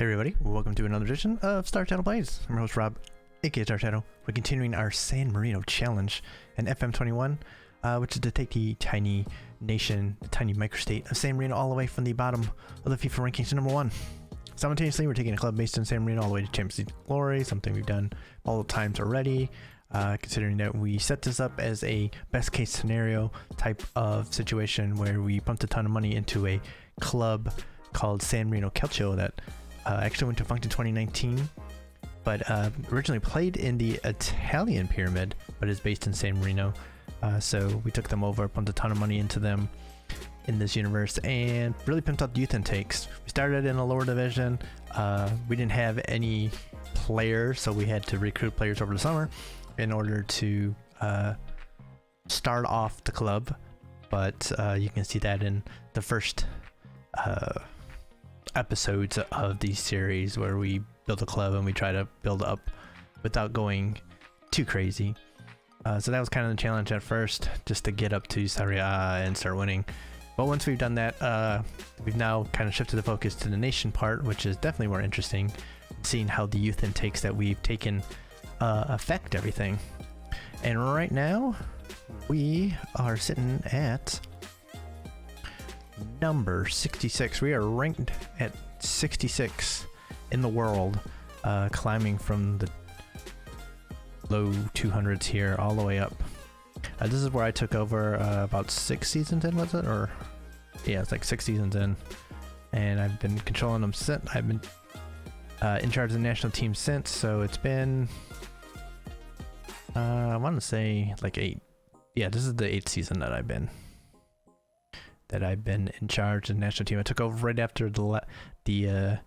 Hey everybody, welcome to another edition of Star Shadow Plays. I'm your host Rob, aka Star Shadow. We're continuing our San Marino challenge in FM21, which is to take the tiny nation, the tiny microstate of San Marino all the way from the bottom of the FIFA rankings to #1. Simultaneously, we're taking a club based in San Marino all the way to Champions League glory, something we've done all the times already, considering that we set this up as a best case scenario type of situation where we pumped a ton of money into a club called San Marino Calcio that actually went to function 2019, but originally played in the Italian pyramid, but is based in San Marino. So we took them over, pumped a ton of money into them in this universe, and really pimped up youth intakes. We started in a lower division. We didn't have any players, so we had to recruit players over the summer in order to start off the club. But you can see that in the first episodes of these series where we build a club and we try to build up without going too crazy. So that was kind of the challenge at first, just to get up to Serie A and start winning. But once we've done that, we've now kind of shifted the focus to the nation part, which is definitely more interesting, seeing how the youth intakes that we've taken affect everything. And right now we are sitting at number 66. We are ranked at 66 in the world, climbing from the low 200s here all the way up. This is where I took over about 6 seasons in, was it? Or yeah, it's like 6 seasons in, and I've been controlling them since. I've been in charge of the national team since, so it's been I want to say like 8. Yeah, this is the 8th season that I've been in charge of the national team. I took over right after the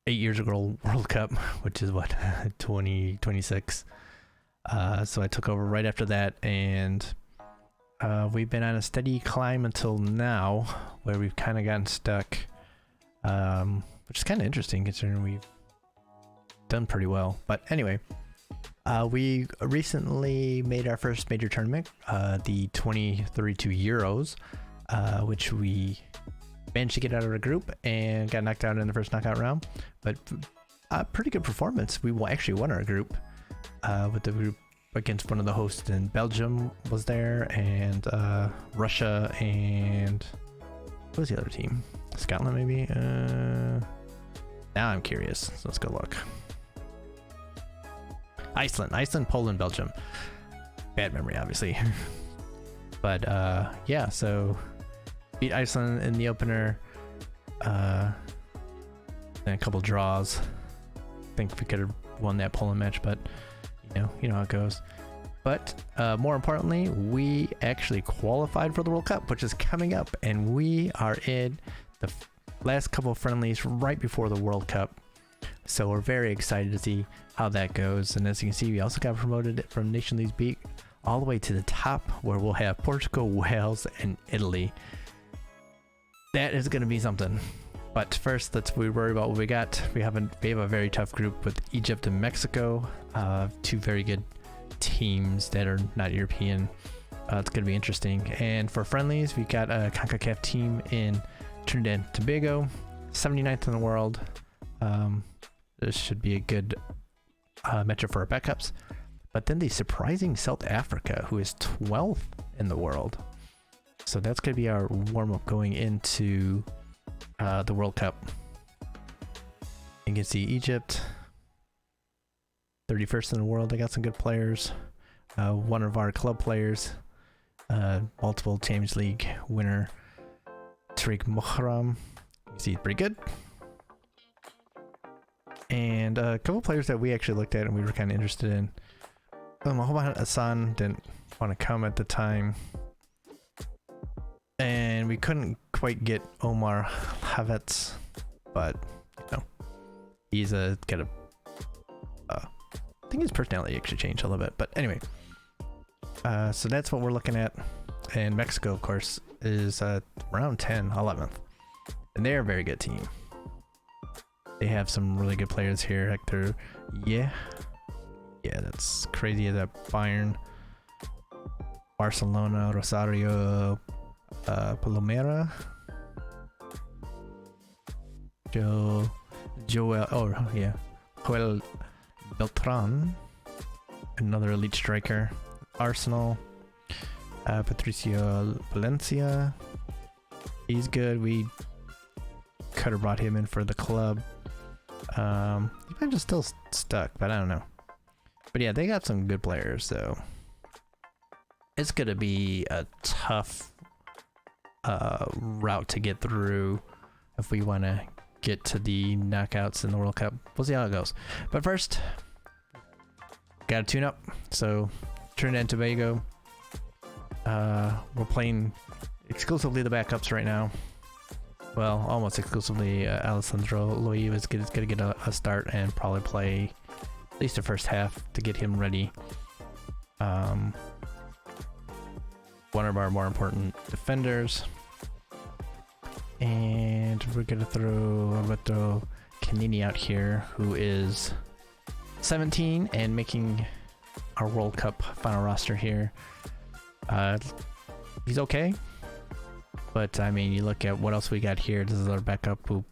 8 years ago World Cup, which is what 2026. So I took over right after that, and we've been on a steady climb until now, where we've kind of gotten stuck, which is kind of interesting considering we've done pretty well. But anyway, we recently made our first major tournament, the 2032 Euros, which we managed to get out of the group and got knocked out in the first knockout round. But a pretty good performance. We actually won our group with the group against one of the hosts in Belgium was there, and Russia, and what was the other team? Scotland maybe? Now I'm curious, so let's go look. Iceland, Poland, Belgium. Bad memory, obviously. But yeah, so beat Iceland in the opener, and a couple draws. I think we could have won that Poland match, but you know how it goes. But more importantly, we actually qualified for the World Cup, which is coming up, and we are in the last couple of friendlies right before the World Cup. So we're very excited to see how that goes. And as you can see, we also got promoted from Nation League's beat all the way to the top, where we'll have Portugal, Wales, and Italy. That is going to be something. But first, let's worry about what we got. We have a very tough group with Egypt and Mexico, two very good teams that are not European. It's going to be interesting. And for friendlies, we got a CONCACAF team in Trinidad Tobago, 79th in the world. This should be a good matchup for our backups. But then the surprising South Africa, who is 12th in the world. So that's going to be our warm-up going into the World Cup. You can see Egypt, 31st in the world. They got some good players. One of our club players, multiple Champions League winner, Tariq Mohram. You see, pretty good. And a couple players that we actually looked at and we were kind of interested in. Mohamed Hassan didn't want to come at the time, and we couldn't quite get Omar Havertz, but he's got a I think his personality actually changed a little bit. But anyway, so that's what we're looking at. And Mexico, of course, is around 11th, and they're a very good team. They have some really good players here. Hector, yeah, that's crazy. That Bayern, Barcelona, Rosario, Palomera, Joe, Joel, oh yeah, Joel Beltran, another elite striker. Arsenal, Patricio Valencia, he's good. We could have brought him in for the club. He might just still stuck, but I don't know. But yeah, they got some good players, so it's gonna be a tough route to get through if we want to get to the knockouts in the World Cup. We'll see how it goes. But first, gotta tune up. So Trinidad and Tobago, we're playing exclusively the backups right now. Well, almost exclusively. Alessandro Loiva is gonna get a start and probably play at least the first half to get him ready. One of our more important defenders. And we're gonna throw Roberto Canini out here, who is 17 and making our World Cup final roster here. He's okay, but I mean, you look at what else we got here. This is our backup who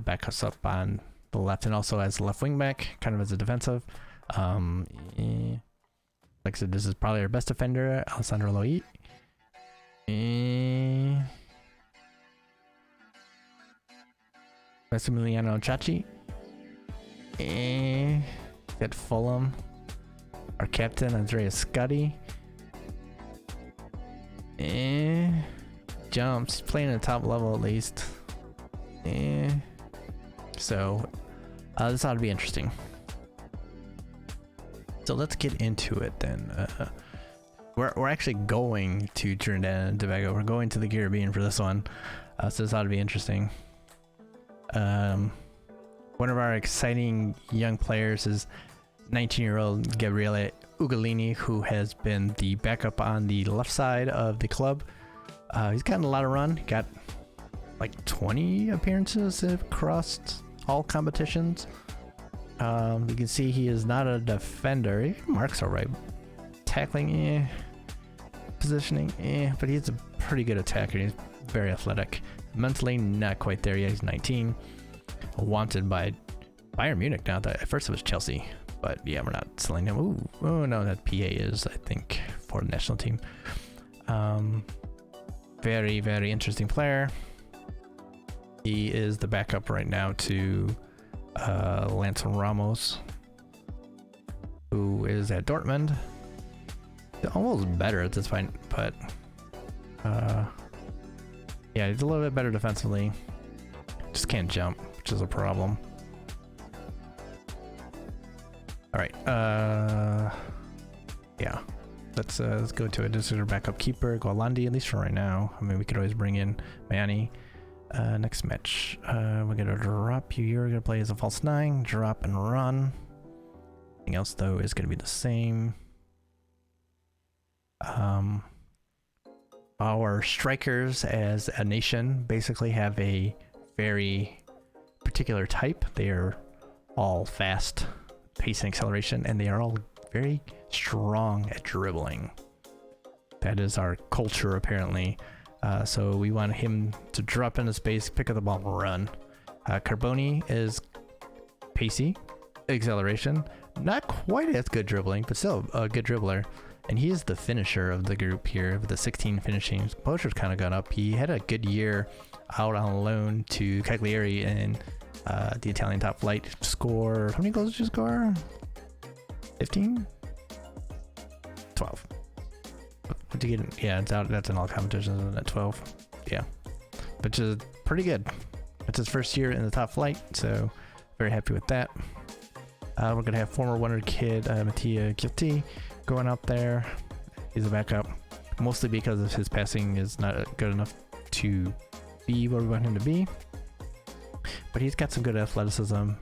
backs us up on the left and also as left wing back, kind of as a defensive. Like I said, this is probably our best defender, Alessandro Loiva. Massimiliano Chachi. At Fulham, our captain Andrea Scotti. Jumps, playing at the top level at least. So this ought to be interesting. So let's get into it then. We're actually going to Trinidad and Tobago. We're going to the Caribbean for this one. So this ought to be interesting. One of our exciting young players is 19-year-old Gabriele Ugolini, who has been the backup on the left side of the club. He's gotten a lot of run. Got like 20 appearances across all competitions. You can see he is not a defender. He marks all right. Tackling, positioning, but he's a pretty good attacker. He's very athletic. Mentally, not quite there yet. He's 19. Wanted by Bayern Munich now. That at first it was Chelsea, but yeah, we're not selling him. Ooh, oh no, that PA is, I think, for the national team. Very, very interesting player. He is the backup right now to Lance Ramos, who is at Dortmund. He's almost better at this point, but yeah, he's a little bit better defensively. Just can't jump, which is a problem. All right, yeah, let's go to it. This is our backup keeper, Gualandi, at least for right now. I mean, we could always bring in Mayani. Next match, we're gonna drop you. You're gonna play as a false 9, drop and run. Everything else though is gonna be the same. Our strikers as a nation basically have a very particular type. They are all fast pace and acceleration, and they are all very strong at dribbling. That is our culture, apparently. So we want him to drop into space, pick up the ball, and run. Carboni is pacey, acceleration, not quite as good dribbling, but still a good dribbler. And he is the finisher of the group here with the 16 finishing. His composure's kind of gone up. He had a good year out on loan to Cagliari in the Italian top flight. Score, how many goals did you score? 15? 12. What did you get? Yeah, it's out. That's in all competitions, isn't it? 12. Yeah, which is pretty good. It's his first year in the top flight, so very happy with that. We're gonna have former Wonder kid Mattia Chiatti going out there. He's a backup, mostly because of his passing is not good enough to be where we want him to be. But he's got some good athleticism,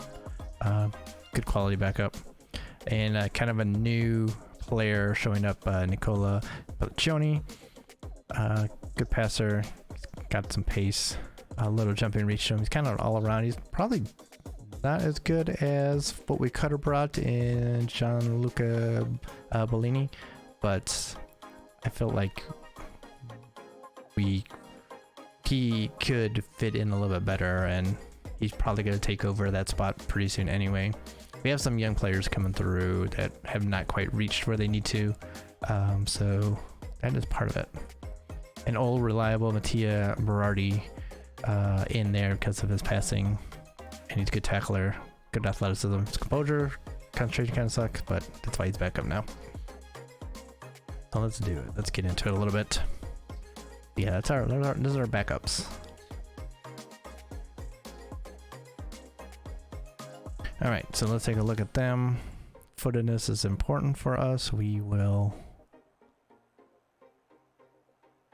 good quality backup, and kind of a new player showing up, Nicola Pelliccioni. Good passer, he's got some pace, a little jumping reach to him. He's kind of all around. He's probably not as good as what we could have brought in Gianluca Bellini, but I felt like he could fit in a little bit better, and he's probably going to take over that spot pretty soon anyway. We have some young players coming through that have not quite reached where they need to, so that is part of it. An old reliable Mattia Berardi in there because of his passing, and he's a good tackler, good athleticism. His composure, concentration kind of sucks, but that's why he's back up now. So let's do it. Let's get into it a little bit. Yeah, those are our backups. All right, so let's take a look at them. Footedness is important for us. We will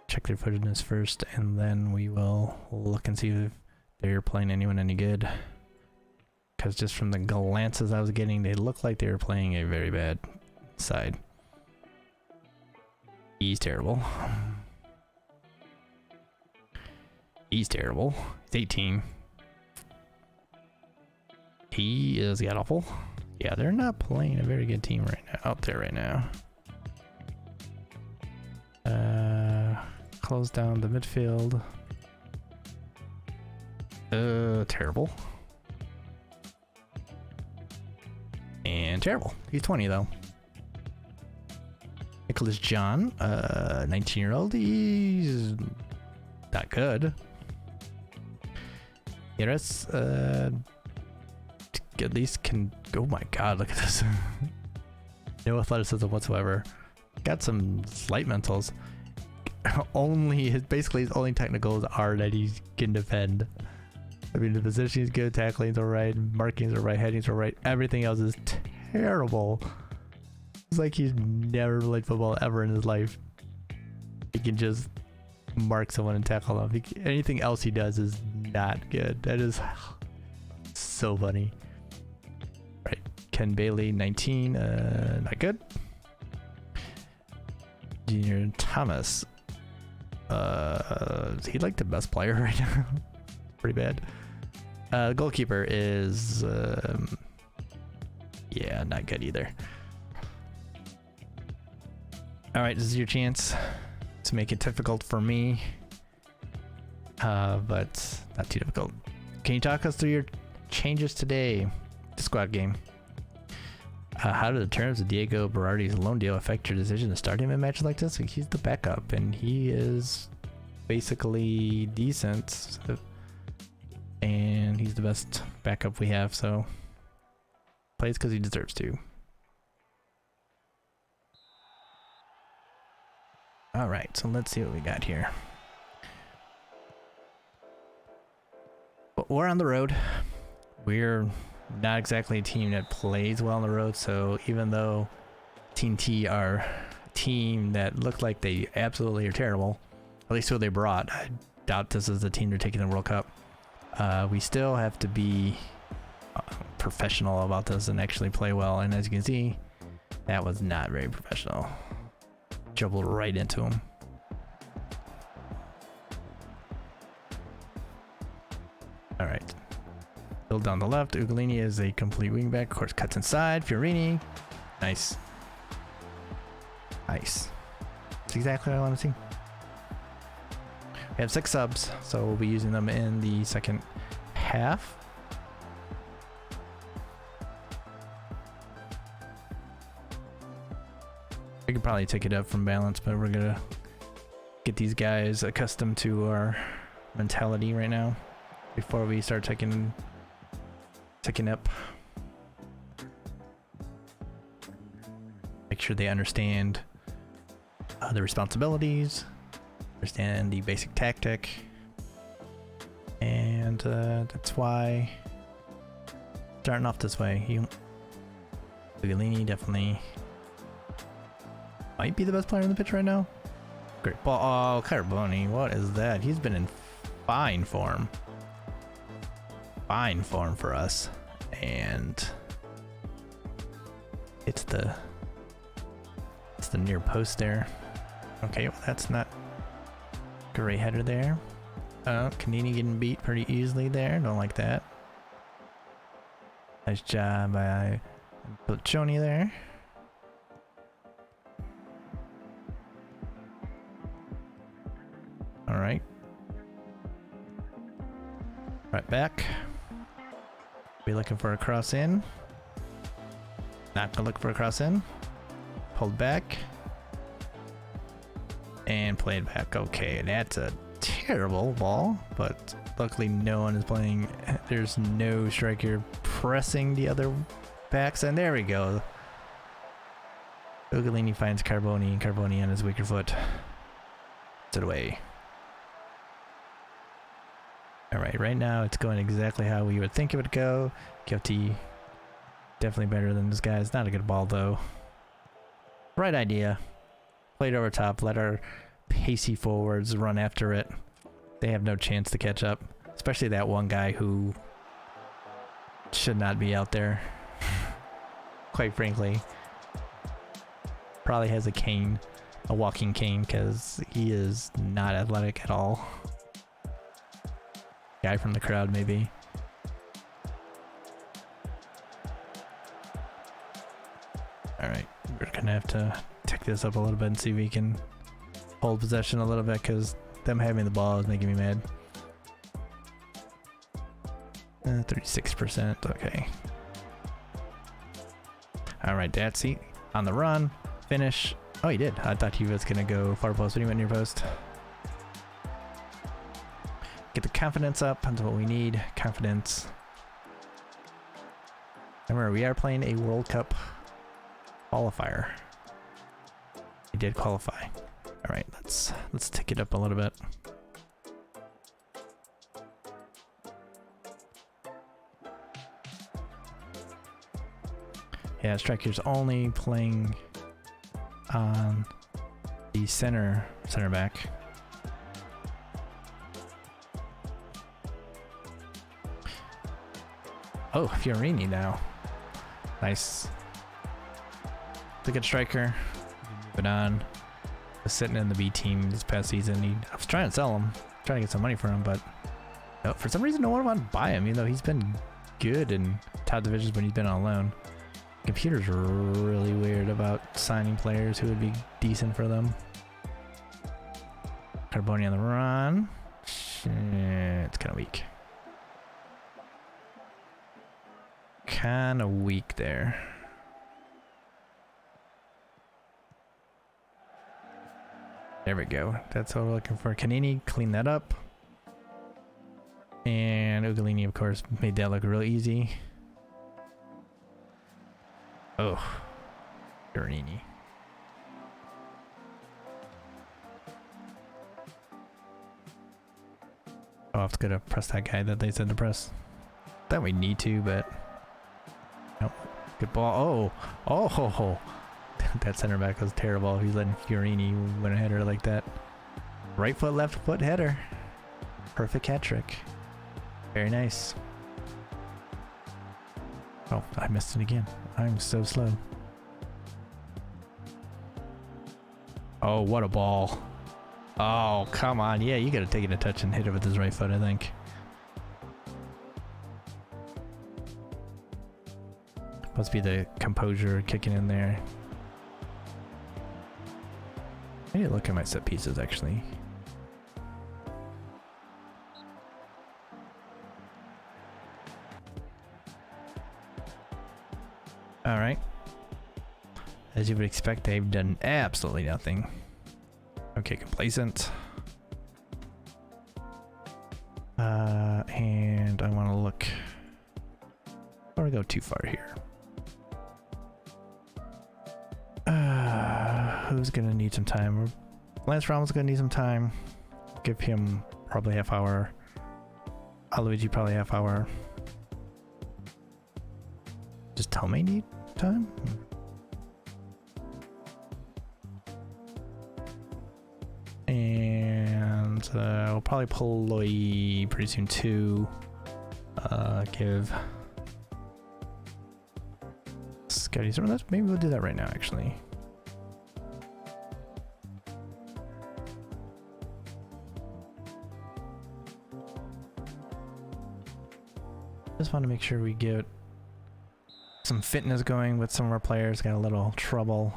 check their footedness first, and then we will look and see if they're playing anyone any good. Because just from the glances I was getting, they look like they were playing a very bad side. He's terrible. He's terrible. He's 18. He is god awful. Yeah, they're not playing a very good team right now, out there right now. Close down the midfield. Terrible. And terrible. He's 20 though. Nicholas John, 19-year-old. He's not good. Yeah, that's at least can. Oh my god, look at this. No athleticism whatsoever. Got some slight mentals. Basically his only technicals are that he can defend. I mean, the position is good, tackling's alright, markings are right, headings are right. Everything else is terrible. It's like he's never played football ever in his life. He can just mark someone and tackle them. Anything else he does is not good. That is so funny. Right, Ken Bailey, 19, not good. Junior Thomas, is he like the best player right now? Pretty bad. The goalkeeper is, yeah, not good either. All right, this is your chance to make it difficult for me, but not too difficult. Can you talk us through your changes today? The squad game. How do the terms of Diego Berardi's loan deal affect your decision to start him in matches like this? He's the backup, and he is basically decent, and he's the best backup we have, so plays because he deserves to. All right, so let's see what we got here. But we're on the road. We're not exactly a team that plays well on the road, so even though Team T are a team that looked like they absolutely are terrible, at least who they brought, I doubt this is the team they're taking the World Cup. We still have to be professional about this and actually play well, and as you can see, that was not very professional. Dribbled right into him. All right. Build down the left. Ugolini is a complete wingback. Of course, cuts inside. Fiorini. Nice. Nice. That's exactly what I want to see. We have 6 subs, so we'll be using them in the second half. We could probably take it up from balance, but we're gonna get these guys accustomed to our mentality right now before we start taking up. Make sure they understand the responsibilities, understand the basic tactic, and that's why starting off this way. Ugolini definitely might be the best player on the pitch right now. Great ball. Oh, Carboni, what is that? He's been in fine form. Fine form for us. And it's the near post there. Okay, well, that's not great header there. Canini getting beat pretty easily there. Don't like that. Nice job by Piccioni there. All right. Right back. Be looking for a cross in. Not gonna look for a cross in. Pulled back. And played back. Okay, that's a terrible ball, but luckily no one is playing. There's no striker pressing the other backs, and there we go. Ugolini finds Carboni, and Carboni on his weaker foot. Puts it away. Alright, right now it's going exactly how we would think it would go. Guilty. Definitely better than this guy. It's not a good ball though. Right idea. Played over top, let our pacey forwards run after it. They have no chance to catch up. Especially that one guy who should not be out there. Quite frankly. Probably has a cane. A walking cane, because he is not athletic at all. Guy from the crowd, maybe. Alright, we're gonna have to tick this up a little bit and see if we can hold possession a little bit, because them having the ball is making me mad. 36%, okay. Alright, Datsy on the run, finish. Oh, he did. I thought he was gonna go far post, but he went near post. Get the confidence up, that's what we need. Confidence. Remember, we are playing a World Cup qualifier. We did qualify. Alright, let's tick it up a little bit. Yeah, striker's only playing on the center back. Oh, Fiorini now. Nice. It's a good striker. Move it on. Was sitting in the B team this past season. I was trying to sell him, trying to get some money for him, but no, for some reason no one wanted to buy him, even though he's been good in top divisions when he's been on loan. Computer's really weird about signing players who would be decent for them. Carboni on the run. It's kind of weak. Kind of weak there. There we go. That's what we're looking for. Canini, clean that up. And Ugolini, of course, made that look real easy. Oh, Bernini. Oh, I have to go to press that guy that they said to press. Thought we need to, but nope. Good ball. Oh, that center back was terrible. He's letting Fiorini win a header like that. Right foot, left foot header. Perfect hat trick. Very nice. Oh, I missed it again. I'm so slow. Oh, what a ball. Oh, come on. Yeah, you gotta take it a touch and hit it with his right foot, I think. Must be the composure kicking in there. I need to look at my set pieces, actually. Alright. As you would expect, they've done absolutely nothing. Okay, complacent. And I want to look. I don't want to go too far here. Who's going to need some time? Lance Ramos going to need some time. Give him probably half hour. Aloigi probably half hour. Does Tomei need time? And we'll probably pull Loi pretty soon too. Give Scotty some of that. Maybe we'll do that right now, actually. Just want to make sure we get some fitness going with some of our players. Got a little trouble.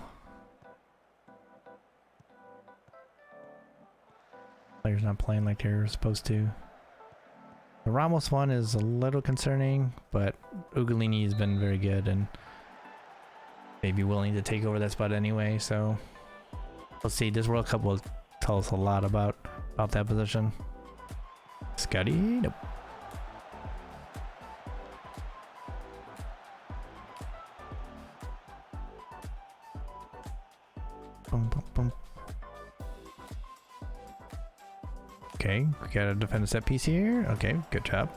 Players not playing like they're supposed to. The Ramos one is a little concerning, but Ugolini has been very good and maybe willing to take over that spot anyway. So we'll see. This World Cup will tell us a lot about that position. Scotty, nope. Boom, boom, boom. Okay, we gotta defend a set piece here. Okay, good job.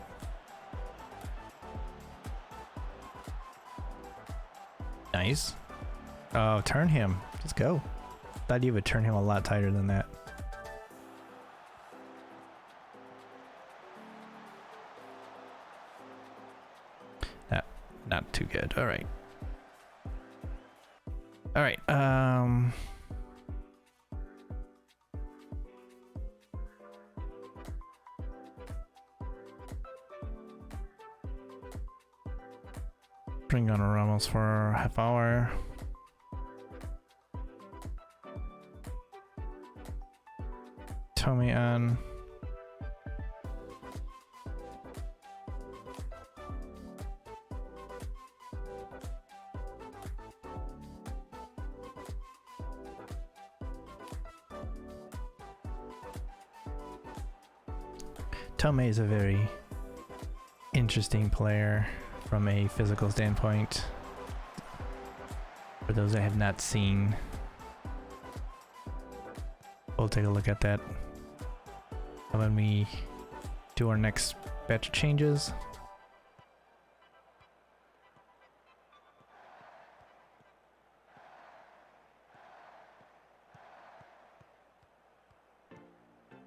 Nice. Oh, turn him. Let's go. Thought you would turn him a lot tighter than that. Not too good. All right. All right. Bring on Ramos for a half hour. Tommy on. Tomei is a very interesting player from a physical standpoint. For those I have not seen, we'll take a look at that when we do our next batch of changes.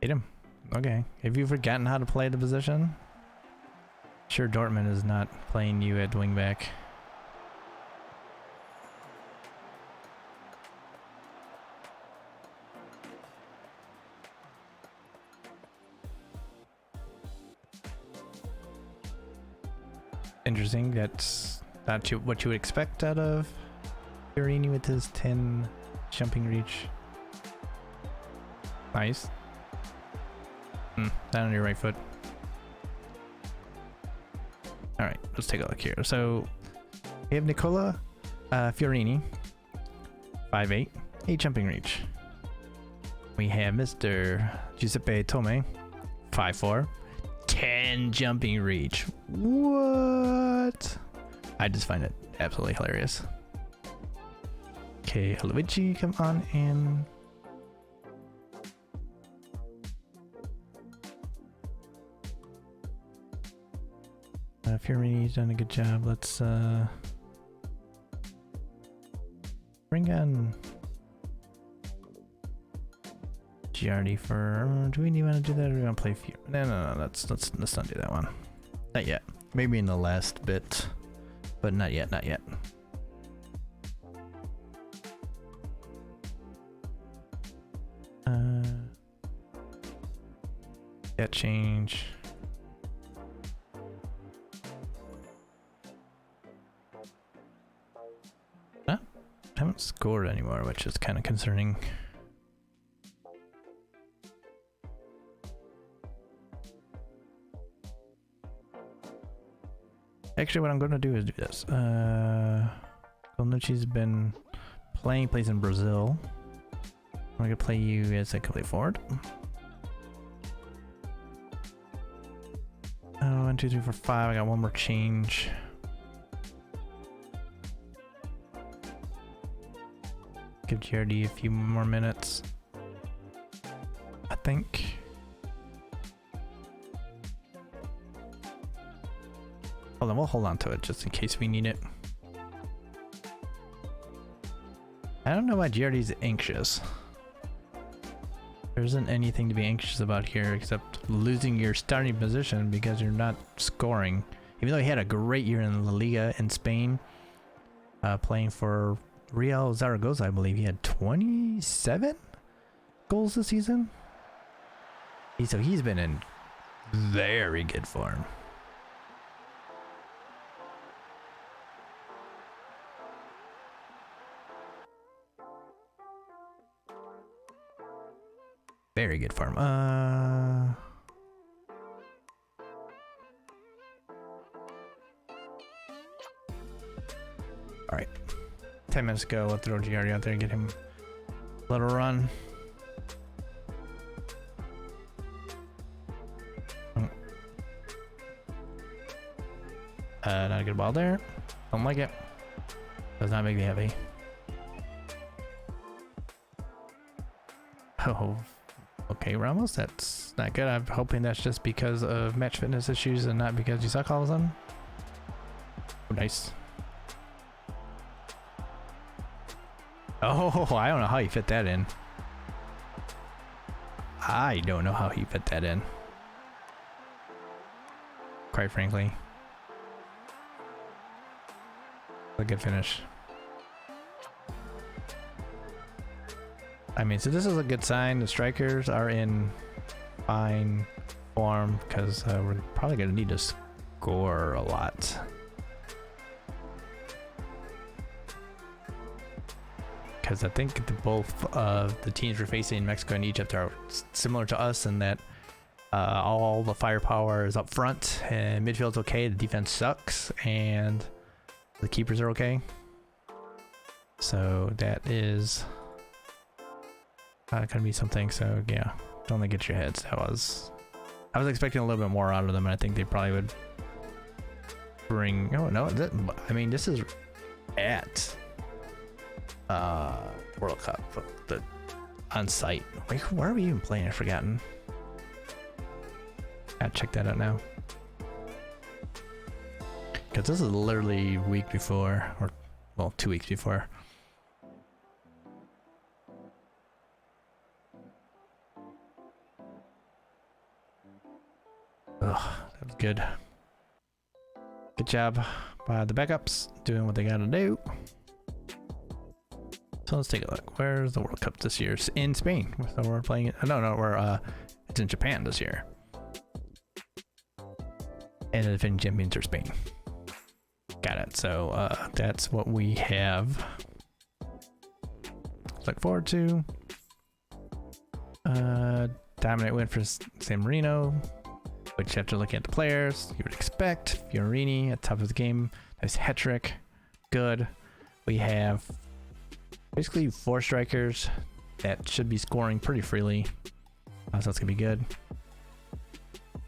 Hit him. Okay. Have you forgotten how to play the position? Sure, Dortmund is not playing you at wingback. Interesting. That's not what you would expect out of Fiorini with his 10 jumping reach. Nice. Down on your right foot. Alright, let's take a look here. So, we have Nicola Fiorini, 5'8", 8 jumping reach. We have Mr. Giuseppe Tomei, 5'4", 10 jumping reach. What? I just find it absolutely hilarious. Okay, Luigi, come on in. Fiorini's done a good job. Let's bring on Giardi for. Do we even want to do that, or do we want to play Fior? No. Let's not do that one. Not yet. Maybe in the last bit, but not yet. Not yet. That change. Haven't scored anymore, which is kind of concerning. Actually, what I'm going to do is do this. Golnucci's been plays in Brazil. I'm going to play you as a complete forward. 1, 2, 3, 4, 5. I got one more change. Give Giardi a few more minutes, I think. Hold on, we'll hold on to it just in case we need it. I don't know why Giardi's anxious. There isn't anything to be anxious about here except losing your starting position because you're not scoring. Even though he had a great year in La Liga in Spain, playing for Real Zaragoza, I believe he had 27 goals this season. So he's been in very good form. Very good form. All right, 10 minutes ago, we'll throw Giardi out there and get him a little run. Not a good ball there. Don't like it. Does not make me happy. Oh, okay, Ramos, that's not good. I'm hoping that's just because of match fitness issues and not because you suck all of a sudden. Oh, nice. Oh, I don't know how you fit that in. I don't know how he fit that in. Quite frankly. A good finish. I mean, so this is a good sign. The strikers are in fine form because we're probably going to need to score a lot. Because I think both of the teams we're facing, Mexico and Egypt, are similar to us in that all the firepower is up front and midfield's okay. The defense sucks and the keepers are okay. So that is gonna be something. So yeah, don't let get your heads. I was expecting a little bit more out of them, and I think they probably would bring. Oh no, I mean this is at World Cup, the on site. Wait, where are we even playing? I've forgotten. Gotta check that out now. Because this is literally a week before, or well, 2 weeks before. Ugh, that was good. Good job by the backups, doing what they gotta do. So let's take a look. Where's the World Cup this year? It's in Spain. So we're playing it. No, we're it's in Japan this year. And the defending champions are Spain. Got it. So that's what we have. Look forward to. Dominant win for San Marino, which after looking at the players, you would expect. Fiorini at top of the game. Nice hat trick. Good. We have basically 4 strikers that should be scoring pretty freely. So that's gonna be good.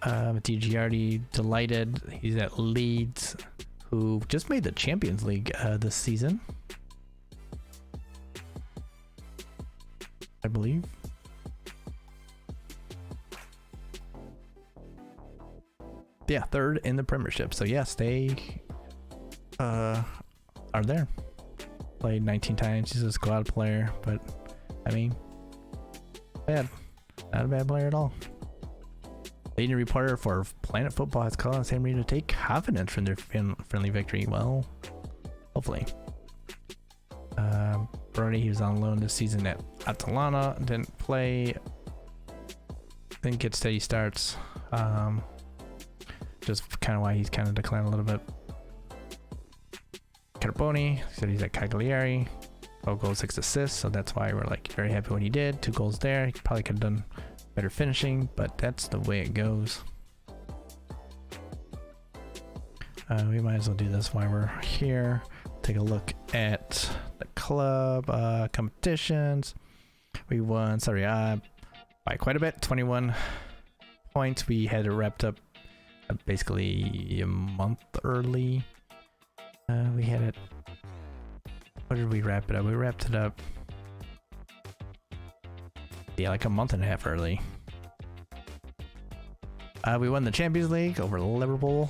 Giardi, delighted. He's at Leeds, who just made the Champions League this season, I believe. Yeah, 3rd in the Premiership. So yes, they are there. Played 19 times. He's a squad player, but I mean, not a bad player at all. Leading reporter for Planet Football has called on San Marino to take confidence from their friendly victory. Well, hopefully. Brody, he was on loan this season at Atalanta. Didn't play. Didn't get steady starts. Just kind of why he's kind of declined a little bit. Carboni said he's at Cagliari. 12 goals, 6 assists. So that's why we're like very happy when he did. 2 goals there. He probably could have done better finishing, but that's the way it goes. We might as well do this while we're here. Take a look at the club competitions. We won Serie A by quite a bit, 21 points. We had it wrapped up basically a month early. We had it. What did we wrap it up? We wrapped it up, yeah, like a month and a half early. We won the Champions League over Liverpool.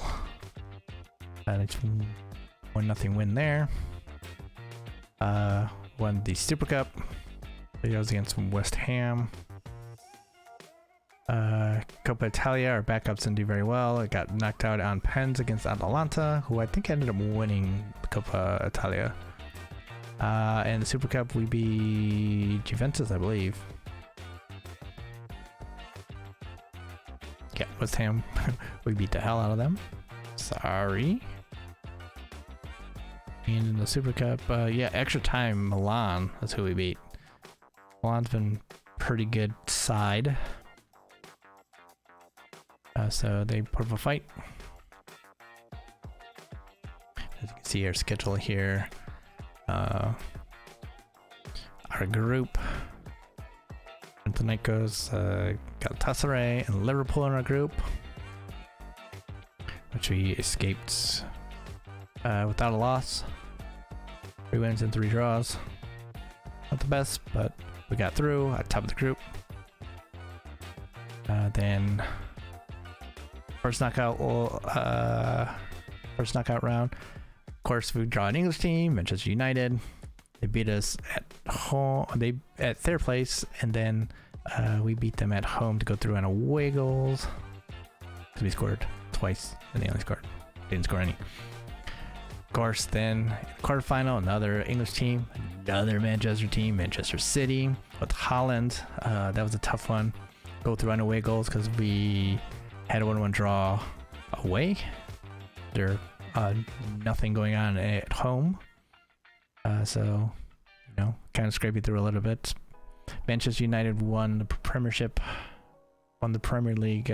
It's 1-0 win there. Won the Super Cup. That was against West Ham. Coppa Italia, our backups didn't do very well. It got knocked out on pens against Atalanta, who I think ended up winning Coppa Italia. And the Super Cup, we beat Juventus, I believe. Yeah, West Ham. We beat the hell out of them. Sorry. And in the Super Cup, yeah, extra time, Milan. That's who we beat. Milan's been pretty good side. So they put up a fight. As you can see our schedule here. Our group, Panathinaikos, Galatasaray, and Liverpool in our group, which we escaped without a loss. 3 wins and 3 draws. Not the best, but we got through at top of the group. Then first knockout round. Of course, we draw an English team, Manchester United. They beat us at home. They at their place, and then we beat them at home to go through on away goals. Because we scored twice, and they only didn't score any. Of course, then quarterfinal, another English team, another Manchester team, Manchester City with Holland. That was a tough one. Go through on away goals because we had a 1-1 draw away. There nothing going on at home. So, kind of scraping through a little bit. Manchester United won the Premiership, won the Premier League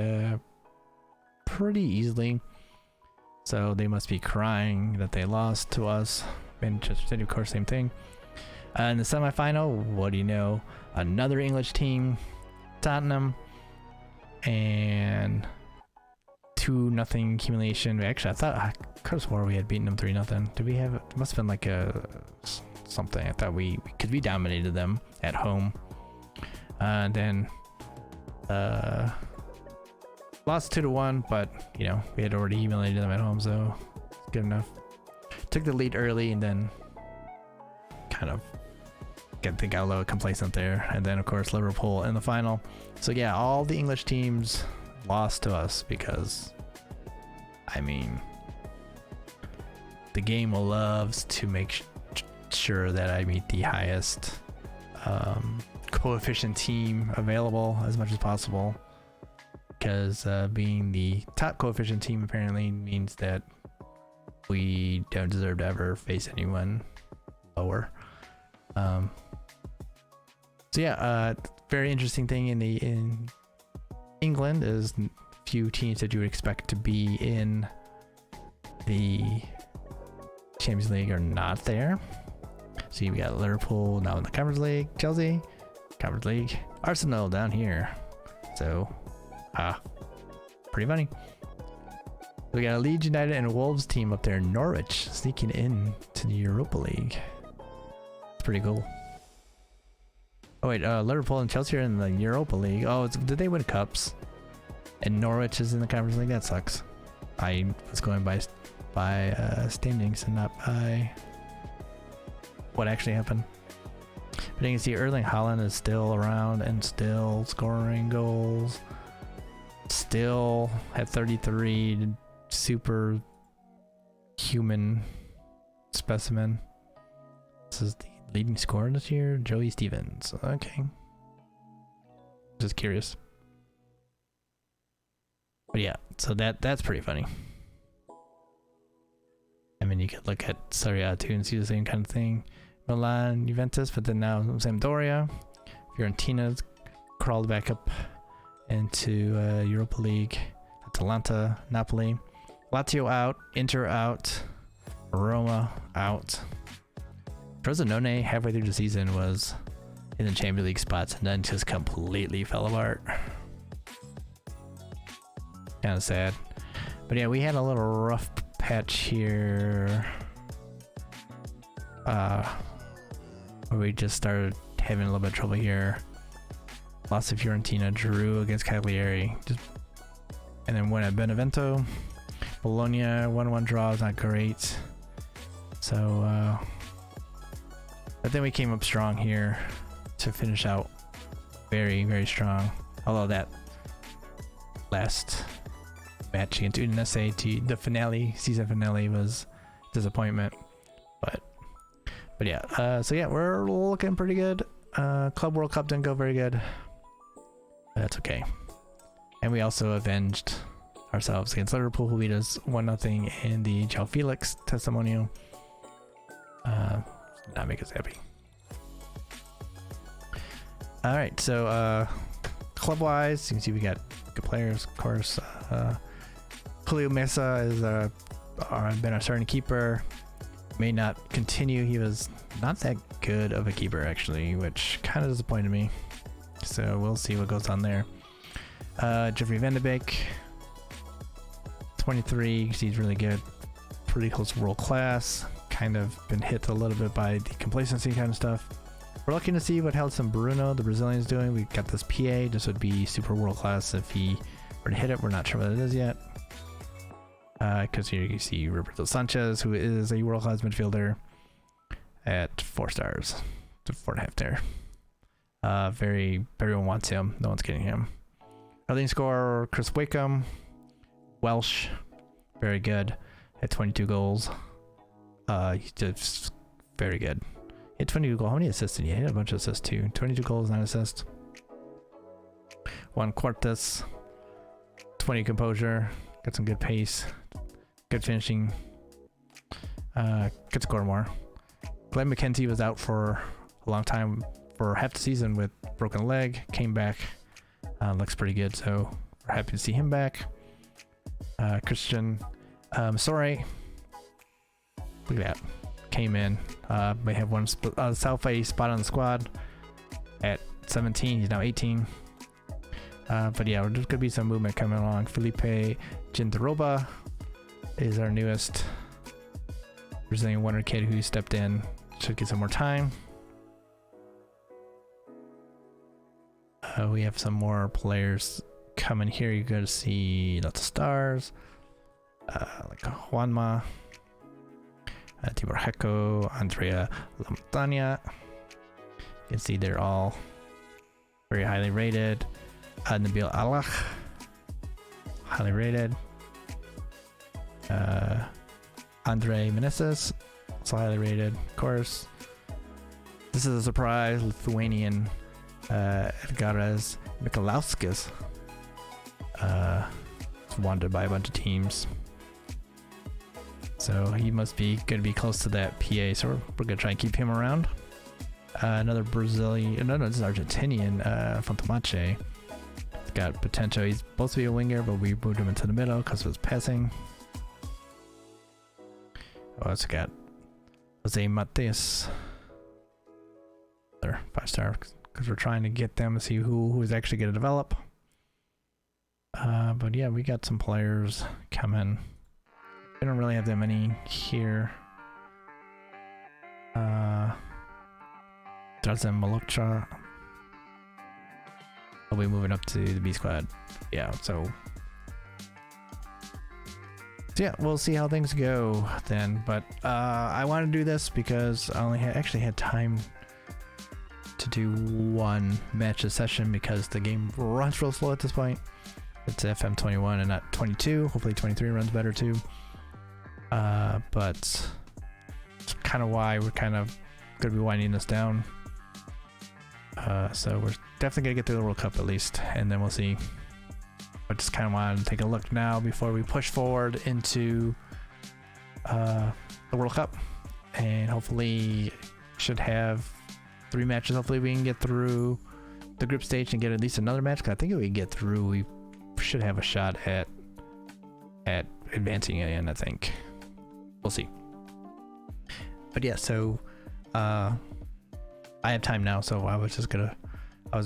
pretty easily. So they must be crying that they lost to us. Manchester City, of course, same thing. In the semifinal, what do you know? Another English team, Tottenham, and 2-0 accumulation. Actually, I could have swore we had beaten them 3-0. Did we have? It must have been like something. I thought because we dominated them at home. And then lost 2-1, but we had already humiliated them at home, so it's good enough. Took the lead early and then kind of got a little complacent there. And then of course Liverpool in the final. So yeah, all the English teams lost to us because the game loves to make sure that I meet the highest coefficient team available as much as possible, because being the top coefficient team apparently means that we don't deserve to ever face anyone lower. So yeah, very interesting thing in England is few teams that you would expect to be in the Champions League are not there. So you got Liverpool now in the Conference League, Chelsea, Conference League, Arsenal down here. So, pretty funny. We got a Leeds United and a Wolves team up there in Norwich sneaking in to the Europa League. It's pretty cool. Oh wait, Liverpool and Chelsea are in the Europa League. Oh, did they win cups? And Norwich is in the Conference League? That sucks. I was going by standings and not by what actually happened. But you can see Erling Haaland is still around and still scoring goals. Still at 33, super human specimen. This is the leading scorer this year, Joey Stevens. Okay. Just curious. But yeah, so that's pretty funny. I mean, you could look at Serie A too and see the same kind of thing. Milan, Juventus, but then now Sampdoria. Fiorentina's crawled back up into Europa League. Atalanta, Napoli. Lazio out, Inter out, Roma out. Frosinone halfway through the season was in the Champions League spots and then just completely fell apart. Kind of sad. But yeah, we had a little rough patch here. Where we just started having a little bit of trouble here. Lost to Fiorentina, drew against Cagliari, and then won at Benevento. Bologna 1-1 draw is not great. So, but then we came up strong here to finish out very, very strong. Although that last match against Udinese, the finale, season finale, was disappointment. But yeah, so yeah, we're looking pretty good. Club World Cup didn't go very good. But that's okay. And we also avenged ourselves against Liverpool, who beat us 1-0 in the João Felix testimonial. Not make us happy. Alright, so club-wise, you can see we got good players, of course. Julio Mesa is been our starting keeper. may not continue. He was not that good of a keeper actually, which kind of disappointed me. So we'll see what goes on there. Jeffrey Van de Beek, 23. He's really good. Pretty close to world class. Kind of been hit a little bit by the complacency kind of stuff. We're looking to see what A San Marino, the Brazilian, is doing. We got this PA. This would be super world class if he were to hit it. We're not sure what it is yet. Because here you see Roberto Sanchez, who is a world class midfielder, at 4 stars to 4.5 there. Everyone wants him. No one's getting him. Our leading scorer, Chris Wakeham, Welsh, very good at 22 goals. He's just very good. He had 22 goals. How many assists did he? He had a bunch of assists too. 22 goals, 9 assists. Juan Cortes, 20 composure. Got some good pace. Good finishing. Could score more. Glenn McKenzie was out for a long time, for half the season with broken leg. Came back. Looks pretty good, so we're happy to see him back. Christian Sorey. Look at that. Came in. May have one South A spot on the squad at 17. He's now 18. But yeah, there's gonna be some movement coming along. Felipe Gindaroba is our newest Brazilian wonder kid who stepped in. Should get some more time. We have some more players coming here. You're gonna see lots of stars, like Juanma, Tibor Hecco, Andrea Lamontaña. You can see they're all very highly rated. Nabil Alach, highly rated. Andre Meneses, also highly rated, of course. This is a surprise. Lithuanian Edgaras Mikalauskas. Wanted by a bunch of teams. So he must be going to be close to that PA, so we're going to try and keep him around. Another Brazilian, no, this is Argentinian, Fontamache. He's got potential. He's supposed to be a winger, but we moved him into the middle because of his passing. Oh, it's got Jose Mateus. They're 5-star because we're trying to get them to see who is actually going to develop. But yeah, we got some players coming. We don't really have that many here. Drazen Malokcha will be moving up to the B squad. Yeah, so yeah, we'll see how things go then. But I want to do this because I only actually had time to do one match a session because the game runs real slow at this point. It's FM 21 and not 22. Hopefully 23 runs better too. But it's kind of why we're kind of going to be winding this down. So we're definitely going to get through the World Cup at least, and then we'll see. But just kind of want to take a look now before we push forward into the World Cup, and hopefully should have 3 matches. Hopefully we can get through the group stage and get at least another match, because I think if we can get through, we should have a shot at advancing in, I think. We'll see. But yeah, so I have time now, so I was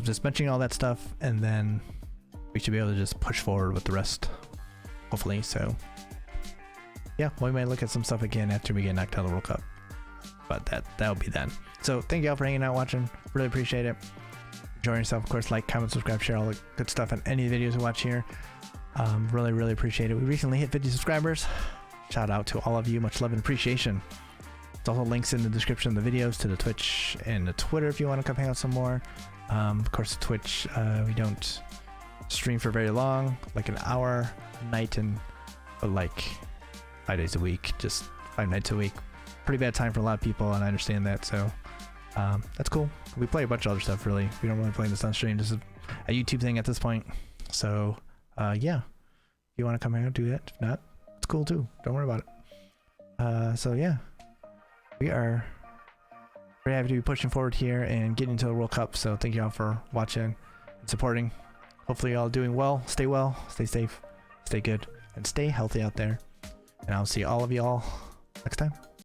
just mentioning all that stuff, and then we should be able to just push forward with the rest, hopefully. So yeah, we might look at some stuff again after we get knocked out of the World Cup, but that'll be then. So thank you all for hanging out, watching. Really appreciate it. Enjoy yourself, of course. Like, comment, subscribe, share all the good stuff on any videos you watch here. Really appreciate it. We recently hit 50 subscribers. Shout out to all of you. Much love and appreciation. There's also links in the description of the videos to the Twitch and the Twitter if you want to come hang out some more. Of course, the Twitch, we don't stream for very long, like an hour a night, but like 5 days a week, just 5 nights a week. Pretty bad time for a lot of people, and I understand that, so that's cool. We play a bunch of other stuff, really. We don't really play this on stream. This is a YouTube thing at this point. So yeah, if you want to come hang out, do that. If not, it's cool too. Don't worry about it. So yeah, we are very happy to be pushing forward here and getting into the World Cup. So thank you all for watching and supporting. Hopefully you all doing well, stay safe, stay good, and stay healthy out there. And I'll see all of you all next time.